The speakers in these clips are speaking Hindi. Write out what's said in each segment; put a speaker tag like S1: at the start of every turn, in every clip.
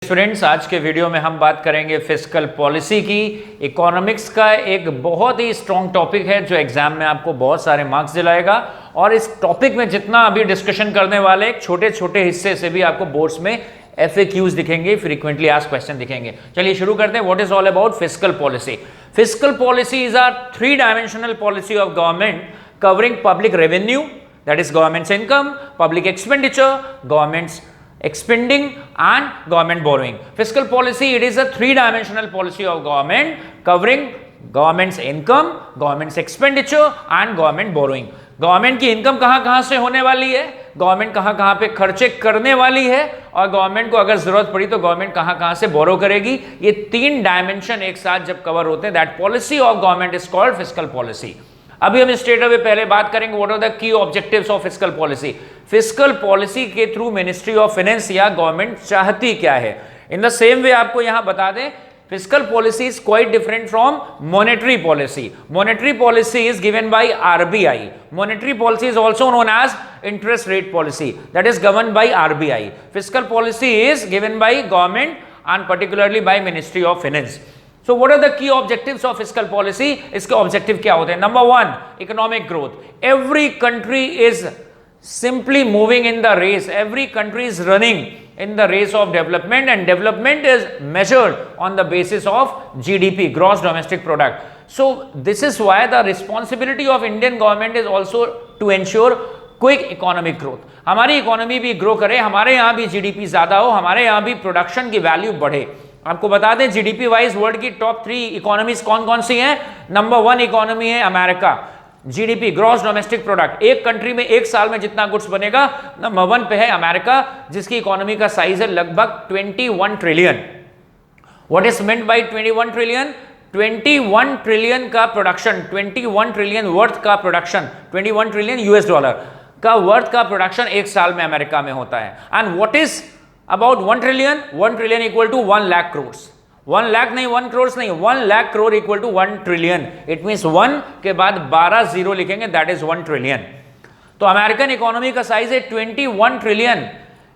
S1: फ्रेंड्स, आज के वीडियो में हम बात करेंगे फिस्कल पॉलिसी की। इकोनॉमिक्स का एक बहुत ही स्ट्रॉन्ग टॉपिक है जो एग्जाम में आपको बहुत सारे मार्क्स दिलाएगा। और इस टॉपिक में जितना अभी डिस्कशन करने वाले एक छोटे छोटे हिस्से से भी आपको बोर्ड्स में FAQs दिखेंगे, फ्रीक्वेंटली आस्क्ड क्वेश्चन दिखेंगे। चलिए शुरू करते हैं। What is all about fiscal policy? Fiscal policy is are 3-dimensional policy of government covering public revenue, that is government's income, public expenditure, government's expending and government borrowing. Fiscal policy, it is a 3-dimensional policy of government covering government's income, government's expenditure and government borrowing. Government की इनकम कहां से होने वाली है, गवर्नमेंट कहां पे खर्चे करने वाली है, और गवर्नमेंट को अगर जरूरत पड़ी तो गवर्नमेंट कहां से बोरो करेगी। ये 3 डायमेंशन एक साथ जब कवर होते हैं, that policy of government is called fiscal policy. अभी हम स्ट्रेट अवे पहले बात करेंगे what are the key objectives of fiscal policy. Fiscal policy के थ्रू मिनिस्ट्री ऑफ फाइनेंस या गवर्नमेंट चाहती क्या है। इन द सेम वे आपको यहां बता दें, fiscal policy is quite different from monetary policy. Monetary policy is given by RBI. Monetary policy is also known as interest rate policy, that is governed by RBI. Fiscal policy is given by government and particularly by ministry of finance. So what are the key objectives of fiscal policy? इसके ऑब्जेक्टिव क्या होते हैं? Number 1, economic growth. Every country is simply moving in the race. Every country is running in the race of development, and development is measured on the basis of GDP, gross domestic product. So this is why the responsibility of Indian government is also to ensure quick economic growth. हमारी इकोनॉमी भी ग्रो करे, हमारे यहाँ भी GDP ज्यादा हो, हमारे यहाँ भी प्रोडक्शन की वैल्यू बढ़े. आपको बता दें GDP वाइज वर्ल्ड की टॉप 3 इकोनॉमीज कौन कौन सी हैं. नंबर 1 इकोनॉमी है America. GDP, gross domestic product, एक कंट्री में एक साल में जितना गुड्स बनेगा, नंबर 1 पे है अमेरिका, जिसकी इकोनॉमी का साइज है लगभग 21 trillion. What is meant by 21 trillion? 21 trillion का प्रोडक्शन, 21 ट्रिलियन वर्थ का प्रोडक्शन, 21 ट्रिलियन US$ का वर्थ का प्रोडक्शन एक साल में अमेरिका में होता है. And what is about 1 trillion? 1 trillion equal to 1 lakh crore. 1 lakh नहीं, 1 करोड़ नहीं, 1 lakh crore equal to 1 trillion. It means 1 के बाद 12 जीरो लिखेंगे, दैट इज 1 ट्रिलियन. तो अमेरिकन इकोनॉमी का साइज है 21 ट्रिलियन.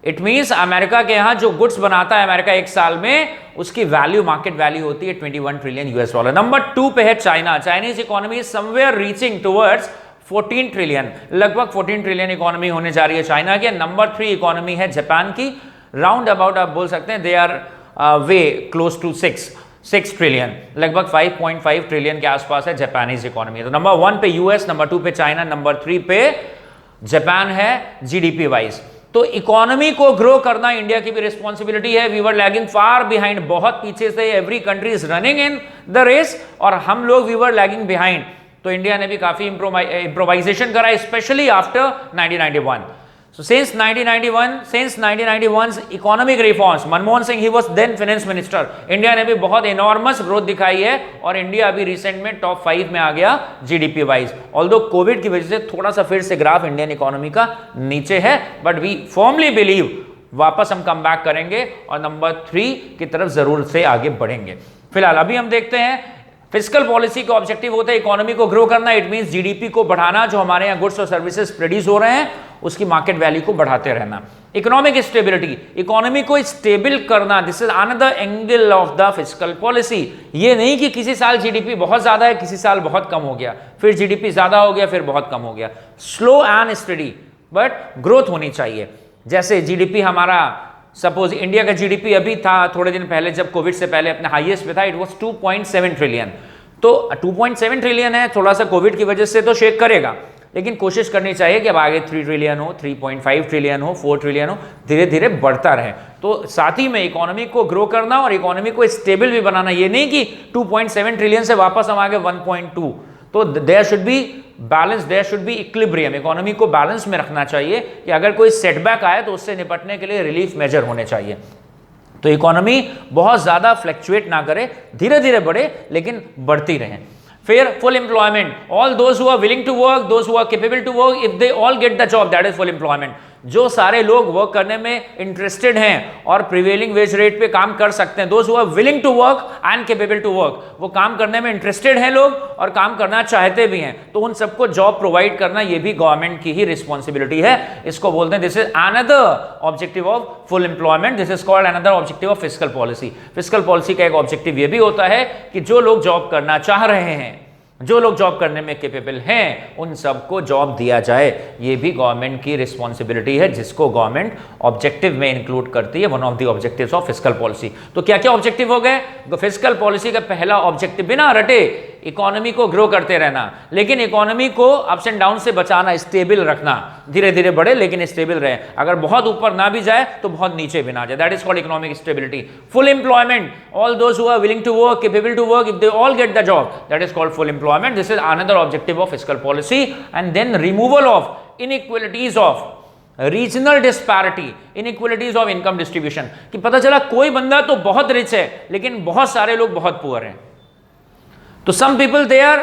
S1: इट मींस अमेरिका के यहां जो गुड्स बनाता है अमेरिका एक साल में, उसकी वैल्यू, मार्केट वैल्यू होती है 21 ट्रिलियन US$. नंबर 2 पे है China. Chinese economy is somewhere reaching towards 14 trillion. लगभग 14 ट्रिलियन इकोनॉमी होने जा रही है चाइना की. नंबर 3 इकोनॉमी है जापान की. राउंड अबाउट आप बोल सकते हैं they are way close to 6 trillion. लगभग 5.5 ट्रिलियन के आसपास है जापानीज इकोनॉमी. तो नंबर 1 पे US, नंबर 2 पे चाइना, नंबर 3 पे जापान है GDP वाइज. तो इकोनॉमी को ग्रो करना इंडिया की भी रिस्पॉन्सिबिलिटी है. We were lagging far behind, बहुत पीछे से. Every country is running in the race और हम लोग वी वर लैगिंग बिहाइंड. तो इंडिया ने भी काफी इम्प्रोवाइजेशन करा, specially after 1991. So since 1991's economic reforms, Manmohan Singh he was then finance minister, India ने भी बहुत enormous ग्रोथ दिखाई है और इंडिया अभी रिसेंट में टॉप 5 में आ गया GDP वाइज. ऑल्दो कोविड की वजह से थोड़ा सा फिर से ग्राफ इंडियन इकोनॉमी का नीचे है, बट वी फॉर्मली बिलीव वापस हम कम बैक करेंगे और नंबर 3 की तरफ जरूर से आगे बढ़ेंगे. फिलहाल अभी हम देखते हैं फिस्कल पॉलिसी का ऑब्जेक्टिव होता है इकोनॉमी को ग्रो करना. इट मींस GDP को बढ़ाना, जो हमारे यहाँ गुड्स और सर्विसेज प्रोड्यूस हो रहे हैं उसकी मार्केट वैल्यू को बढ़ाते रहना. इकोनॉमिक स्टेबिलिटी, इकोनॉमी को स्टेबल करना, this is another angle of the fiscal policy. ये नहीं कि किसी साल GDP बहुत ज्यादा है, किसी साल बहुत कम हो गया, फिर GDP ज्यादा हो गया, फिर बहुत कम हो गया. Slow and study but growth होनी चाहिए. जैसे GDP हमारा, सपोज इंडिया का GDP अभी था थोड़े दिन पहले जब कोविड से पहले अपने हाईएस्ट पे था, इट वाज 2.7 ट्रिलियन. तो 2.7 ट्रिलियन है, थोड़ा सा कोविड की वजह से तो शेक करेगा, लेकिन कोशिश करनी चाहिए कि अब आगे 3 ट्रिलियन हो, 3.5 ट्रिलियन हो, 4 ट्रिलियन हो, धीरे धीरे बढ़ता रहे. तो साथ ही में इकोनॉमी को ग्रो करना और इकोनॉमी को स्टेबल भी बनाना. ये नहीं कि 2.7 ट्रिलियन से वापस हम आगे 1.2. तो there should be balance, there should be equilibrium. Economy को बैलेंस में रखना चाहिए कि अगर कोई सेटबैक आए तो उससे निपटने के लिए रिलीफ मेजर होने चाहिए. तो इकोनॉमी बहुत ज्यादा फ्लक्चुएट ना करे, धीरे धीरे बढ़े लेकिन बढ़ती रहे. फिर full employment, all those who are willing to work, those who are capable to work, if they all get the job, that is full employment. जो सारे लोग वर्क करने में इंटरेस्टेड हैं और प्रिवेलिंग वेज रेट पे काम कर सकते हैं, those who are willing to work and capable to work, वो काम करने में इंटरेस्टेड हैं लोग और काम करना चाहते भी हैं, तो उन सबको जॉब प्रोवाइड करना ये भी गवर्नमेंट की ही रिस्पॉन्सिबिलिटी है। इसको बोलते हैं this is another objective of full employment, this is called another objective of fiscal policy. Fiscal policy का एक ऑब्जेक्टिव ये भी होता है कि जो लोग जॉब करना चाह रहे हैं, जो लोग जॉब करने में कैपेबल हैं, उन सबको जॉब दिया जाए। ये भी गवर्नमेंट की रिस्पॉन्सिबिलिटी है जिसको गवर्नमेंट ऑब्जेक्टिव में इंक्लूड करती है, one of the objectives of fiscal policy. तो क्या क्या ऑब्जेक्टिव हो गए? फिस्कल पॉलिसी का पहला ऑब्जेक्टिव बिना रटे इकोनॉमी को ग्रो करते रहना, लेकिन इकोनॉमी को अप्स एंड डाउन से बचाना, स्टेबल रखना, धीरे धीरे बढ़े लेकिन स्टेबल रहे, अगर बहुत ऊपर ना भी जाए तो बहुत नीचे भी ना जाए, that is called economic stability. Full employment, all those who are willing to work, capable to work, if they all get the job, that is called full employment. This is another objective of fiscal policy. And then removal of inequalities of regional disparity, inequalities of income distribution, कि पता चला कोई बंदा तो बहुत रिच है लेकिन बहुत सारे लोग बहुत पुअर हैं, तो some people they are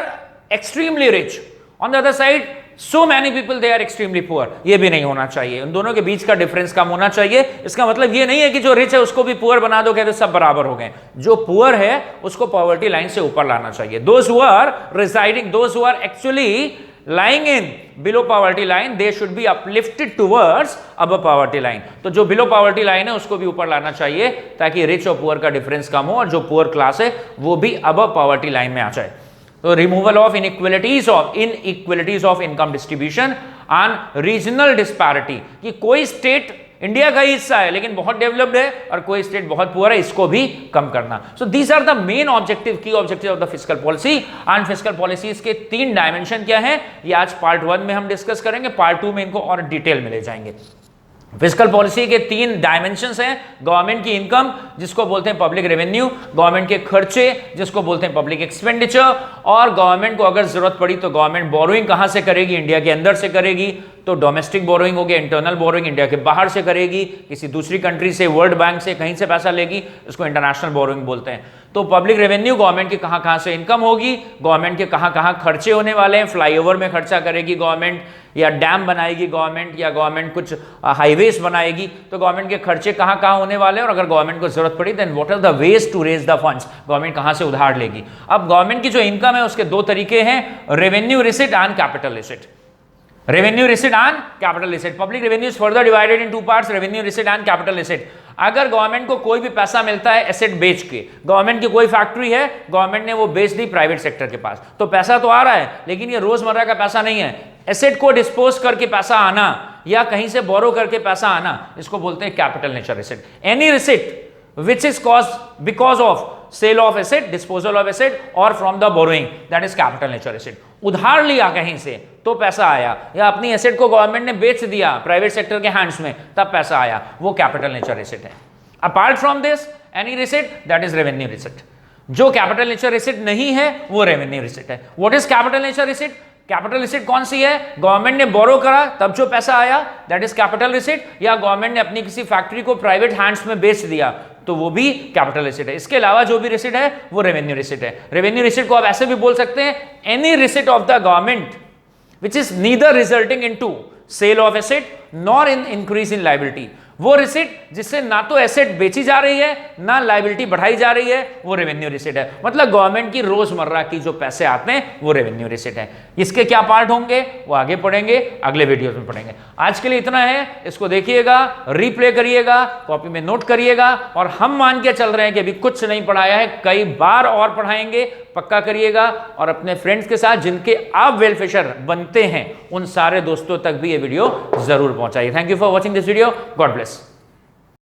S1: extremely rich, on the other side so many people they are extremely poor, ये भी नहीं होना चाहिए, उन दोनों के बीच का डिफरेंस कम होना चाहिए। इसका मतलब ये नहीं है कि जो रिच है उसको भी पुअर बना दो, कहते सब बराबर हो गए, जो पुअर है उसको पॉवर्टी लाइन से ऊपर लाना चाहिए। those who are residing, those who are actually lying in below poverty line, they should be uplifted towards above poverty line, तो जो below poverty line है उसको भी ऊपर लाना चाहिए ताकि रिच और पुअर का डिफरेंस कम हो और जो पुअर क्लास है वो भी above poverty line में आ जाए। तो removal of inequalities of income distribution and regional disparity, कि कोई स्टेट इंडिया का ही हिस्सा है लेकिन बहुत डेवलप्ड है और कोई स्टेट बहुत पुअर है, इसको भी कम करना। So these are the main objective, key objective of the fiscal policy. And fiscal policies के 3 डायमेंशन क्या है, ये आज पार्ट 1 में हम डिस्कस करेंगे, पार्ट 2 में इनको और डिटेल में ले जाएंगे। फिस्कल पॉलिसी के 3 डायमेंशंस हैं, गवर्नमेंट की इनकम जिसको बोलते हैं पब्लिक रेवेन्यू, गवर्नमेंट के खर्चे जिसको बोलते हैं पब्लिक एक्सपेंडिचर, और गवर्नमेंट को अगर जरूरत पड़ी तो गवर्नमेंट बोरोइंग कहां से करेगी, इंडिया के अंदर से करेगी, तो डोमेस्टिक बोरोइंग हो गया, इंटरनल बोरोइंग इंडिया के बाहर से करेगी, किसी दूसरी कंट्री से, वर्ल्ड बैंक से कहीं से पैसा लेगी, उसको इंटरनेशनल बोरोइंग बोलते हैं। तो पब्लिक रेवेन्यू, गवर्नमेंट की कहां से इनकम होगी, गवर्नमेंट के कहां खर्चे होने वाले हैं, फ्लाईओवर में खर्चा करेगी गवर्नमेंट, या डैम बनाएगी गवर्नमेंट, या गवर्नमेंट कुछ हाईवेज बनाएगी, तो गवर्नमेंट के खर्चे कहां होने वाले हैं, और अगर गवर्नमेंट को जरूरत पड़ी then what are the ways to raise the funds, government कहां से उधार लेगी। अब गवर्नमेंट की जो इनकम है उसके 2 तरीके हैं, revenue receipt and capital receipt. Revenue receipt and capital receipt, public revenue is further divided in 2 parts, revenue receipt and capital receipt. अगर गवर्नमेंट को कोई भी पैसा मिलता है एसेट बेच के, गवर्नमेंट की कोई फैक्ट्री है, गवर्नमेंट ने वो बेच दी प्राइवेट सेक्टर के पास, तो पैसा तो आ रहा है लेकिन ये रोजमर्रा का पैसा नहीं है, एसेट को डिस्पोज करके पैसा आना या कहीं से बोरो करके पैसा आना, इसको बोलते हैं capital nature receipt. Any receipt which is caused because of sale of asset, disposal of asset or from the borrowing, that is capital nature asset। उधार लिया कहीं से तो पैसा आया, या अपनी एसेट को गवर्नमेंट ने बेच दिया प्राइवेट सेक्टर के हैंड्स में तब पैसा आया, वो कैपिटल नेचर एसेट है। Apart from this any receipt that is revenue receipt. जो कैपिटल नेचर रिसिट नहीं है वो रेवेन्यू रिसिट है। What is capital nature receipt? Capital receipt कौन सी है? गवर्नमेंट ने बोरो करा तब जो पैसा आया दैट इज कैपिटल रिसिट, या गवर्नमेंट ने अपनी किसी फैक्ट्री को प्राइवेट हैंड्स में बेच दिया तो वो भी कैपिटल रिसिट है। इसके अलावा जो भी रिसिट है वो रेवेन्यू रिसिट है। रेवेन्यू रिसिट को आप ऐसे भी बोल सकते हैं, any receipt of the government which is neither resulting into sale of asset nor in increase in liability. वो रिसिट जिससे ना तो एसेट बेची जा रही है ना लायबिलिटी बढ़ाई जा रही है, वो रेवेन्यू रिसिट है। मतलब गवर्नमेंट की रोजमर्रा की जो पैसे आते हैं वो रेवेन्यू रिसिट है। इसके क्या पार्ट होंगे वो आगे पढ़ेंगे, अगले वीडियोस में पढ़ेंगे। आज के लिए इतना है, इसको देखिएगा, रिप्ले करिएगा, कॉपी में नोट करिएगा, और हम मान के चल रहे हैं कि अभी कुछ नहीं पढ़ाया है, कई बार और पढ़ाएंगे, पक्का करिएगा। और अपने फ्रेंड्स के साथ जिनके आप वेलफिशर बनते हैं उन सारे दोस्तों तक भी ये वीडियो जरूर पहुंचाइए। Thank you for watching this video, God bless.